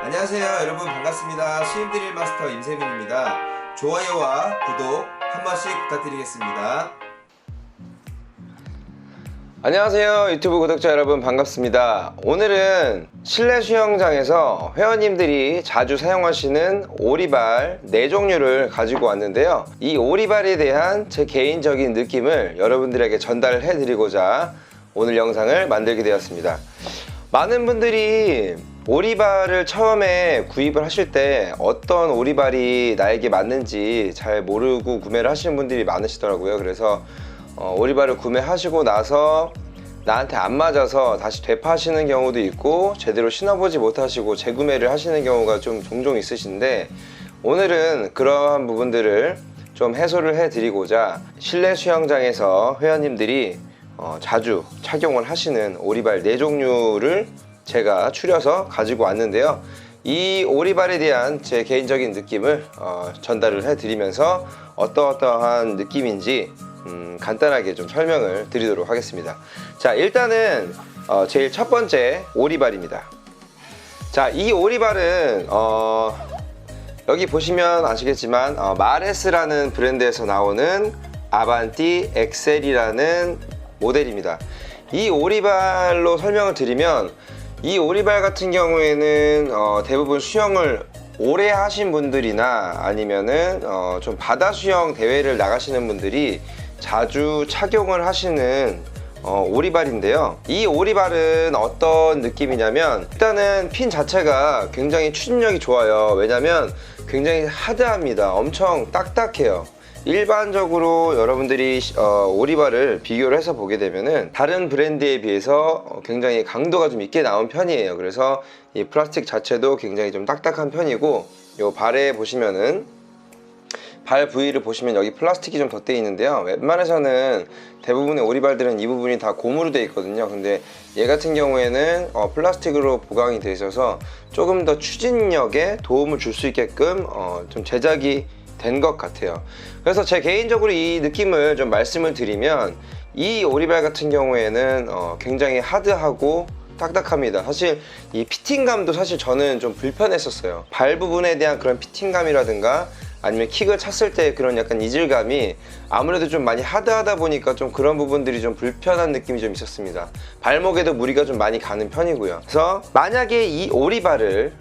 안녕하세요 여러분, 반갑습니다. 수입드릴 마스터 임세민입니다. 좋아요와 구독 한 번씩 부탁드리겠습니다. 안녕하세요 유튜브 구독자 여러분, 반갑습니다. 오늘은 실내 수영장에서 회원님들이 자주 사용하시는 오리발 4종류를 가지고 왔는데요, 이 오리발에 대한 제 개인적인 느낌을 여러분들에게 전달해 드리고자 오늘 영상을 만들게 되었습니다. 많은 분들이 오리발을 처음에 구입을 하실 때 어떤 오리발이 나에게 맞는지 잘 모르고 구매를 하시는 분들이 많으시더라고요. 그래서 오리발을 구매하시고 나서 나한테 안 맞아서 다시 되파시는 경우도 있고, 제대로 신어보지 못하시고 재구매를 하시는 경우가 좀 종종 있으신데, 오늘은 그러한 부분들을 좀 해소를 해 드리고자 실내 수영장에서 회원님들이 자주 착용을 하시는 오리발 4종류를 제가 추려서 가지고 왔는데요, 이 오리발에 대한 제 개인적인 느낌을 전달을 해 드리면서 어떠한 느낌인지 간단하게 좀 설명을 드리도록 하겠습니다. 자, 일단은 제일 첫 번째 오리발입니다. 자, 이 오리발은 여기 보시면 아시겠지만 마레스라는 브랜드에서 나오는 아반띠 엑셀이라는 모델입니다. 이 오리발로 설명을 드리면, 이 오리발 같은 경우에는 대부분 수영을 오래 하신 분들이나 아니면은 좀 바다 수영 대회를 나가시는 분들이 자주 착용을 하시는 오리발인데요, 이 오리발은 어떤 느낌이냐면, 일단은 핀 자체가 굉장히 추진력이 좋아요. 왜냐면 굉장히 하드합니다. 엄청 딱딱해요. 일반적으로 여러분들이 오리발을 비교를 해서 보게 되면은 다른 브랜드에 비해서 굉장히 강도가 좀 있게 나온 편이에요. 그래서 이 플라스틱 자체도 굉장히 좀 딱딱한 편이고, 요 발에 보시면은 발 부위를 보시면 여기 플라스틱이 좀 덧대어 있는데요, 웬만해서는 대부분의 오리발들은 이 부분이 다 고무로 되어 있거든요. 근데 얘 같은 경우에는 플라스틱으로 보강이 되어 있어서 조금 더 추진력에 도움을 줄 수 있게끔 좀 제작이 된 것 같아요. 그래서 제 개인적으로 이 느낌을 좀 말씀을 드리면, 이 오리발 같은 경우에는 굉장히 하드하고 딱딱합니다. 사실 이 피팅감도 사실 저는 좀 불편했었어요. 발 부분에 대한 그런 피팅감이라든가 아니면 킥을 찼을 때 그런 약간 이질감이 아무래도 좀 많이 하드하다 보니까 좀 그런 부분들이 좀 불편한 느낌이 좀 있었습니다. 발목에도 무리가 좀 많이 가는 편이고요. 그래서 만약에 이 오리발을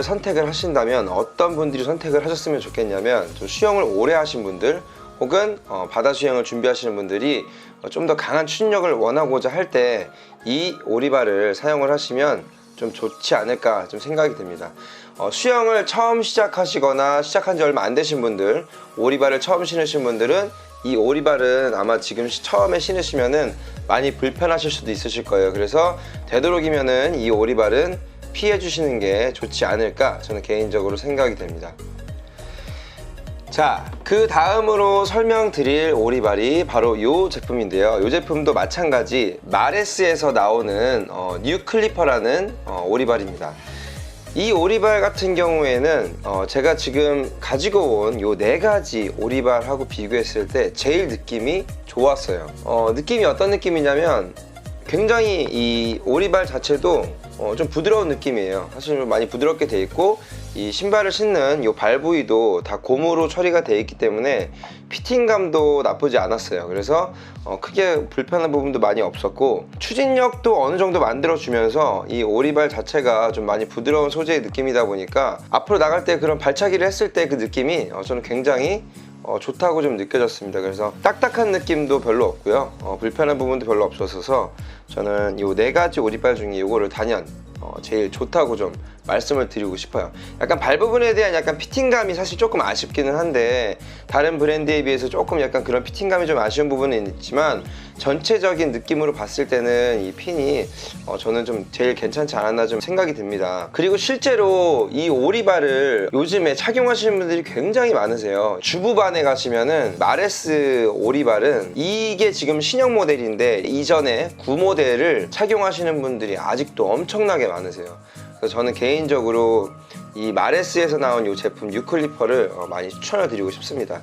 선택을 하신다면 어떤 분들이 선택을 하셨으면 좋겠냐면, 좀 수영을 오래 하신 분들 혹은 바다 수영을 준비하시는 분들이 좀 더 강한 추진력을 원하고자 할 때 이 오리발을 사용을 하시면 좀 좋지 않을까 좀 생각이 듭니다. 수영을 처음 시작하시거나 시작한 지 얼마 안 되신 분들, 오리발을 처음 신으신 분들은 이 오리발은 아마 지금 처음에 신으시면은 많이 불편하실 수도 있으실 거예요. 그래서 되도록이면은 이 오리발은 피해 주시는 게 좋지 않을까 저는 개인적으로 생각이 됩니다. 자, 그 다음으로 설명드릴 오리발이 바로 이 제품인데요, 이 제품도 마찬가지 마레스에서 나오는 뉴클리퍼라는 오리발입니다. 이 오리발 같은 경우에는 제가 지금 가지고 온 이 4가지 오리발하고 비교했을 때 제일 느낌이 좋았어요. 느낌이 어떤 느낌이냐면, 굉장히 이 오리발 자체도 좀 부드러운 느낌이에요. 사실 많이 부드럽게 돼 있고, 이 신발을 신는 이 발 부위도 다 고무로 처리가 되어 있기 때문에 피팅감도 나쁘지 않았어요. 그래서 크게 불편한 부분도 많이 없었고, 추진력도 어느 정도 만들어주면서 이 오리발 자체가 좀 많이 부드러운 소재의 느낌이다 보니까 앞으로 나갈 때 그런 발차기를 했을 때 그 느낌이 저는 굉장히 좋다고 좀 느껴졌습니다. 그래서 딱딱한 느낌도 별로 없고요, 불편한 부분도 별로 없어서 저는 이 4가지 오리발 중에 이거를 단연 제일 좋다고 좀 말씀을 드리고 싶어요. 약간 발 부분에 대한 약간 피팅감이 사실 조금 아쉽기는 한데, 다른 브랜드에 비해서 조금 약간 그런 피팅감이 좀 아쉬운 부분은 있지만, 전체적인 느낌으로 봤을 때는 이 핀이 저는 좀 제일 괜찮지 않았나 좀 생각이 듭니다. 그리고 실제로 이 오리발을 요즘에 착용하시는 분들이 굉장히 많으세요. 주부반에 가시면은 마레스 오리발은 이게 지금 신형 모델인데 이전에 구모델을 착용하시는 분들이 아직도 엄청나게 많으세요. 그래서 저는 개인적으로 이 마레스에서 나온 이 제품 뉴클리퍼를 많이 추천을 드리고 싶습니다.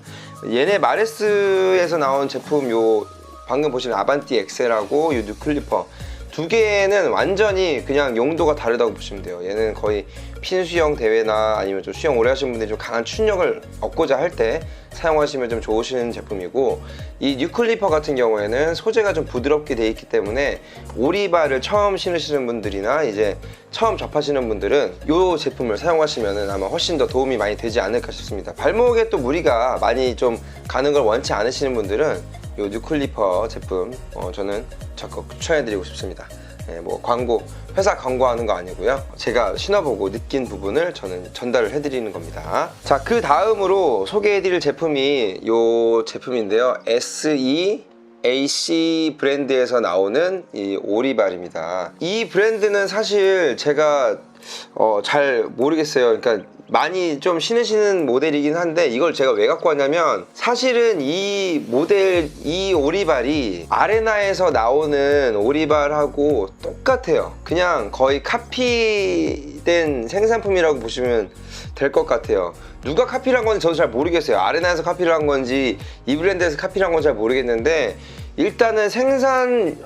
얘네 마레스에서 나온 제품 요 방금 보시는 아반띠 엑셀하고 이 뉴클리퍼 두 개는 완전히 그냥 용도가 다르다고 보시면 돼요. 얘는 거의 핀 수영 대회나 아니면 좀 수영 오래 하시는 분들이 좀 강한 추진력을 얻고자 할 때 사용하시면 좀 좋으신 제품이고, 이 뉴클리퍼 같은 경우에는 소재가 좀 부드럽게 돼 있기 때문에 오리발을 처음 신으시는 분들이나 이제 처음 접하시는 분들은 이 제품을 사용하시면 아마 훨씬 더 도움이 많이 되지 않을까 싶습니다. 발목에 또 무리가 많이 좀 가는 걸 원치 않으시는 분들은 이 뉴클리퍼 제품 저는 적극 추천해드리고 싶습니다. 뭐 회사 광고하는 거 아니고요. 제가 신어보고 느낀 부분을 저는 전달을 해드리는 겁니다. 자, 그 다음으로 소개해드릴 제품이 이 제품인데요. SEAC 브랜드에서 나오는 이 오리발입니다. 이 브랜드는 사실 제가 잘 모르겠어요. 그러니까 많이 좀 신으시는 모델이긴 한데, 이걸 제가 왜 갖고 왔냐면, 사실은 이 모델, 이 오리발이 아레나에서 나오는 오리발하고 똑같아요. 그냥 거의 카피된 생산품이라고 보시면 될 것 같아요. 누가 카피를 한 건지 저도 잘 모르겠어요. 아레나에서 카피를 한 건지 이 브랜드에서 카피를 한 건지 잘 모르겠는데, 일단은 생산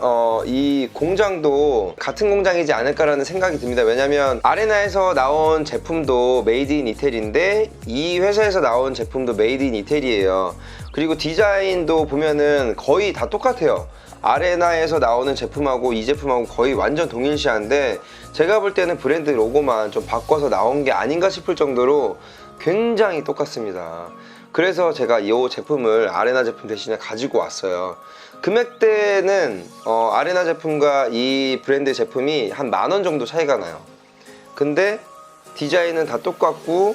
이 공장도 같은 공장이지 않을까라는 생각이 듭니다. 왜냐면 아레나에서 나온 제품도 메이드 인 이태리인데 이 회사에서 나온 제품도 메이드 인 이태리예요. 그리고 디자인도 보면은 거의 다 똑같아요. 아레나에서 나오는 제품하고 이 제품하고 거의 완전 동일시한데, 제가 볼 때는 브랜드 로고만 좀 바꿔서 나온 게 아닌가 싶을 정도로 굉장히 똑같습니다. 그래서 제가 이 제품을 아레나 제품 대신에 가지고 왔어요. 금액대는 아레나 제품과 이 브랜드 제품이 한 10,000원 정도 차이가 나요. 근데 디자인은 다 똑같고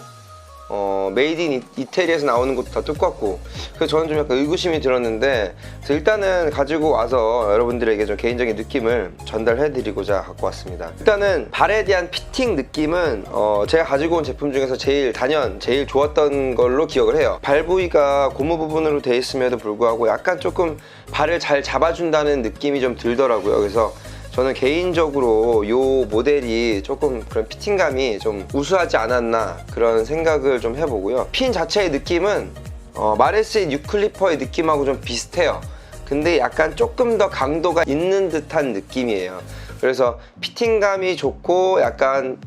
메이드 인 이태리에서 나오는 것도 다 똑같고, 그래서 저는 좀 약간 의구심이 들었는데, 그래서 일단은 가지고 와서 여러분들에게 좀 개인적인 느낌을 전달해 드리고자 갖고 왔습니다. 일단은 발에 대한 피팅 느낌은 제가 가지고 온 제품 중에서 제일 좋았던 걸로 기억을 해요. 발 부위가 고무 부분으로 되어 있음에도 불구하고 약간 조금 발을 잘 잡아준다는 느낌이 좀 들더라고요. 그래서 저는 개인적으로 이 모델이 조금 그런 피팅감이 좀 우수하지 않았나 그런 생각을 좀 해보고요. 핀 자체의 느낌은 마레스의 뉴클리퍼의 느낌하고 좀 비슷해요. 근데 약간 조금 더 강도가 있는 듯한 느낌이에요. 그래서 피팅감이 좋고 약간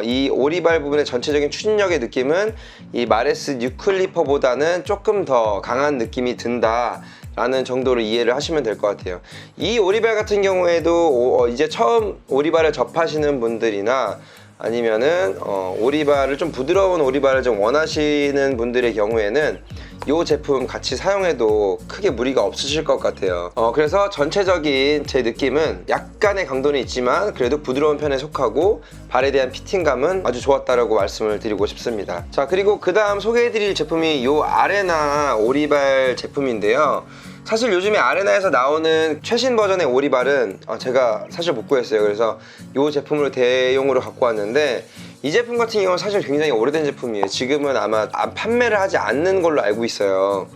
이 오리발 부분의 전체적인 추진력의 느낌은 이 마레스 뉴클리퍼보다는 조금 더 강한 느낌이 든다 라는 정도로 이해를 하시면 될 것 같아요. 이 오리발 같은 경우에도 이제 처음 오리발을 접하시는 분들이나 아니면은 오리발을 좀 부드러운 오리발을 좀 원하시는 분들의 경우에는 이 제품 같이 사용해도 크게 무리가 없으실 것 같아요. 그래서 전체적인 제 느낌은 약간의 강도는 있지만 그래도 부드러운 편에 속하고 발에 대한 피팅감은 아주 좋았다라고 말씀을 드리고 싶습니다. 자, 그리고 그 다음 소개해드릴 제품이 이 아레나 오리발 제품인데요. 사실 요즘에 아레나에서 나오는 최신 버전의 오리발은 제가 사실 못 구했어요. 그래서 이 제품을 대용으로 갖고 왔는데, 이 제품 같은 경우는 사실 굉장히 오래된 제품이에요. 지금은 아마 판매를 하지 않는 걸로 알고 있어요.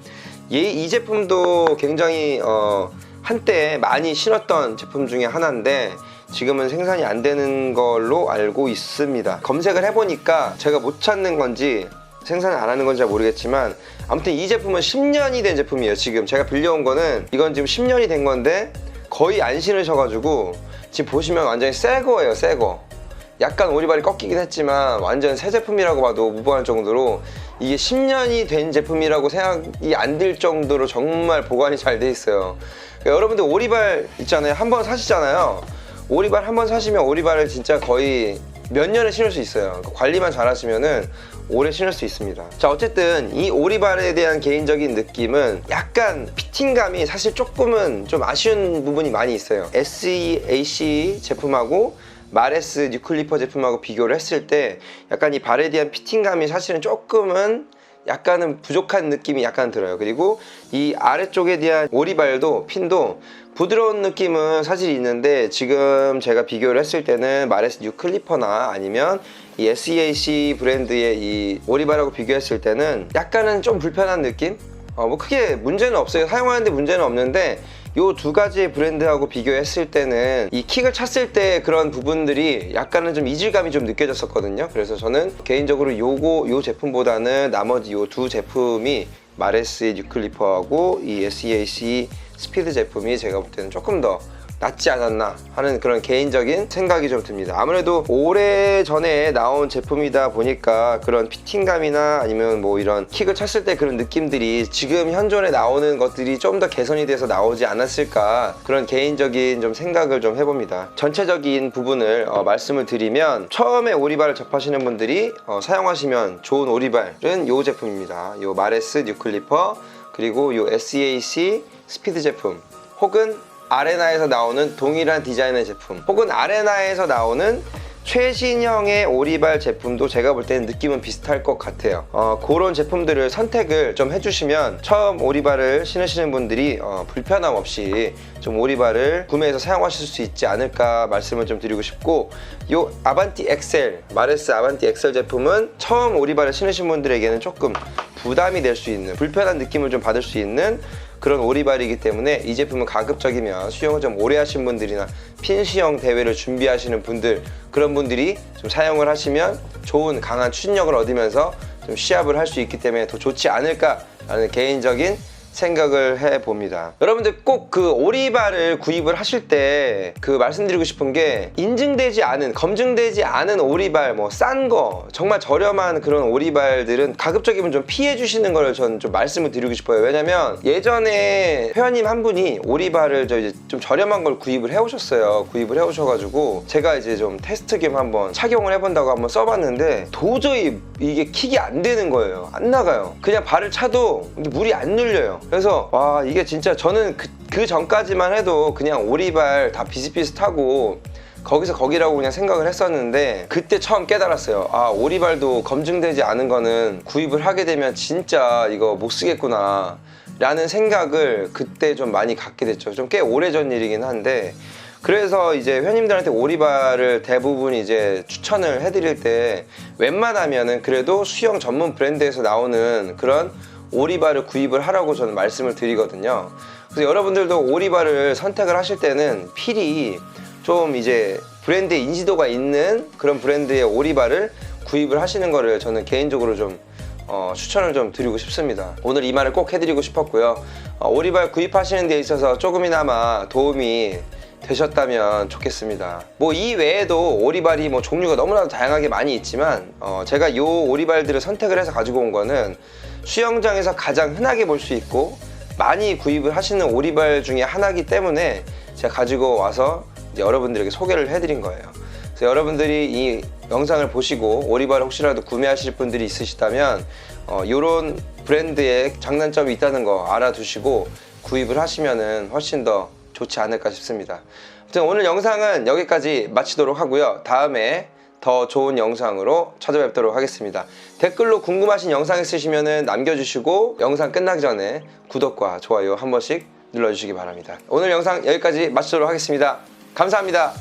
이 제품도 굉장히 한때 많이 신었던 제품 중에 하나인데 지금은 생산이 안 되는 걸로 알고 있습니다. 검색을 해보니까 제가 못 찾는 건지 생산을 안 하는 건지 잘 모르겠지만, 아무튼 이 제품은 10년이 된 제품이에요. 지금 제가 빌려온 거는 이건 지금 10년이 된 건데 거의 안 신으셔가지고 지금 보시면 완전히 새 거예요. 새 거. 약간 오리발이 꺾이긴 했지만 완전 새 제품이라고 봐도 무방할 정도로, 이게 10년이 된 제품이라고 생각이 안 들 정도로 정말 보관이 잘 돼 있어요. 여러분들 오리발 있잖아요. 한번 사시잖아요. 오리발 한번 사시면 오리발을 진짜 거의 몇 년을 신을 수 있어요. 관리만 잘 하시면은 오래 신을 수 있습니다. 자, 어쨌든 이 오리발에 대한 개인적인 느낌은 약간 피팅감이 사실 조금은 좀 아쉬운 부분이 많이 있어요. SEAC 제품하고 마레스 뉴클리퍼 제품하고 비교를 했을 때 약간 이 발에 대한 피팅감이 사실은 조금은 약간은 부족한 느낌이 약간 들어요. 그리고 이 아래쪽에 대한 오리발도 핀도 부드러운 느낌은 사실 있는데, 지금 제가 비교를 했을 때는 마레스 뉴클리퍼나 아니면 이 SEAC 브랜드의 이 오리발하고 비교했을 때는 약간은 좀 불편한 느낌? 뭐 크게 문제는 없어요. 사용하는데 문제는 없는데, 이 두 가지의 브랜드하고 비교했을 때는 이 킥을 찼을 때 그런 부분들이 약간은 좀 이질감이 좀 느껴졌었거든요. 그래서 저는 개인적으로 요 제품보다는 나머지 요 두 제품이 마레스의 뉴클리퍼하고 이 SEAC 스피드 제품이 제가 볼 때는 조금 더 낫지 않았나 하는 그런 개인적인 생각이 좀 듭니다. 아무래도 오래전에 나온 제품이다 보니까 그런 피팅감이나 아니면 뭐 이런 킥을 찼을 때 그런 느낌들이 지금 현존에 나오는 것들이 좀 더 개선이 돼서 나오지 않았을까, 그런 개인적인 좀 생각을 좀 해봅니다. 전체적인 부분을 말씀을 드리면, 처음에 오리발을 접하시는 분들이 사용하시면 좋은 오리발은 이 제품입니다. 이 마레스 뉴클리퍼, 그리고 이 SEAC 스피드 제품, 혹은 아레나에서 나오는 동일한 디자인의 제품, 혹은 아레나에서 나오는 최신형의 오리발 제품도 제가 볼 때는 느낌은 비슷할 것 같아요. 그런 제품들을 선택을 좀 해주시면 처음 오리발을 신으시는 분들이 불편함 없이 좀 오리발을 구매해서 사용하실 수 있지 않을까 말씀을 좀 드리고 싶고, 요 아반티 엑셀, 마레스 아반티 엑셀 제품은 처음 오리발을 신으신 분들에게는 조금 부담이 될 수 있는, 불편한 느낌을 좀 받을 수 있는 그런 오리발이기 때문에 이 제품은 가급적이면 수영을 좀 오래 하신 분들이나 핀시형 대회를 준비하시는 분들, 그런 분들이 좀 사용을 하시면 좋은 강한 추진력을 얻으면서 좀 시합을 할 수 있기 때문에 더 좋지 않을까라는 개인적인 생각을 해봅니다. 여러분들 꼭 그 오리발을 구입을 하실 때 그 말씀드리고 싶은 게, 인증되지 않은, 검증되지 않은 오리발, 뭐 싼 거, 정말 저렴한 그런 오리발들은 가급적이면 좀 피해 주시는 걸 저는 좀 말씀을 드리고 싶어요. 왜냐면 예전에 회원님 한 분이 오리발을 이제 좀 저렴한 걸 구입을 해오셨어요. 구입을 해오셔가지고 제가 이제 좀 테스트 겸 한번 착용을 해본다고 한번 써봤는데 도저히 이게 킥이 안 되는 거예요. 안 나가요. 그냥 발을 차도 물이 안 눌려요. 그래서 와, 이게 진짜 저는 그 전까지만 해도 그냥 오리발 다 비슷비슷하고 거기서 거기라고 그냥 생각을 했었는데, 그때 처음 깨달았어요. 아, 오리발도 검증되지 않은 거는 구입을 하게 되면 진짜 이거 못 쓰겠구나 라는 생각을 그때 좀 많이 갖게 됐죠. 좀 꽤 오래전 일이긴 한데, 그래서 이제 회원님들한테 오리발을 대부분 이제 추천을 해드릴 때 웬만하면은 그래도 수영 전문 브랜드에서 나오는 그런 오리발을 구입을 하라고 저는 말씀을 드리거든요. 그래서 여러분들도 오리발을 선택을 하실 때는 필히 좀 이제 브랜드의 인지도가 있는 그런 브랜드의 오리발을 구입을 하시는 거를 저는 개인적으로 좀 추천을 좀 드리고 싶습니다. 오늘 이 말을 꼭 해드리고 싶었고요. 오리발 구입하시는 데 있어서 조금이나마 도움이 되셨다면 좋겠습니다. 뭐 이 외에도 오리발이 뭐 종류가 너무나도 다양하게 많이 있지만 제가 이 오리발들을 선택을 해서 가지고 온 거는 수영장에서 가장 흔하게 볼 수 있고 많이 구입을 하시는 오리발 중에 하나이기 때문에 제가 가지고 와서 이제 여러분들에게 소개를 해드린 거예요. 그래서 여러분들이 이 영상을 보시고 오리발을 혹시라도 구매하실 분들이 있으시다면 이런 브랜드의 장단점이 있다는 거 알아두시고 구입을 하시면은 훨씬 더 좋지 않을까 싶습니다. 아무튼 오늘 영상은 여기까지 마치도록 하고요. 다음에 더 좋은 영상으로 찾아뵙도록 하겠습니다. 댓글로 궁금하신 영상 있으시면 남겨주시고, 영상 끝나기 전에 구독과 좋아요 한 번씩 눌러주시기 바랍니다. 오늘 영상 여기까지 마치도록 하겠습니다. 감사합니다.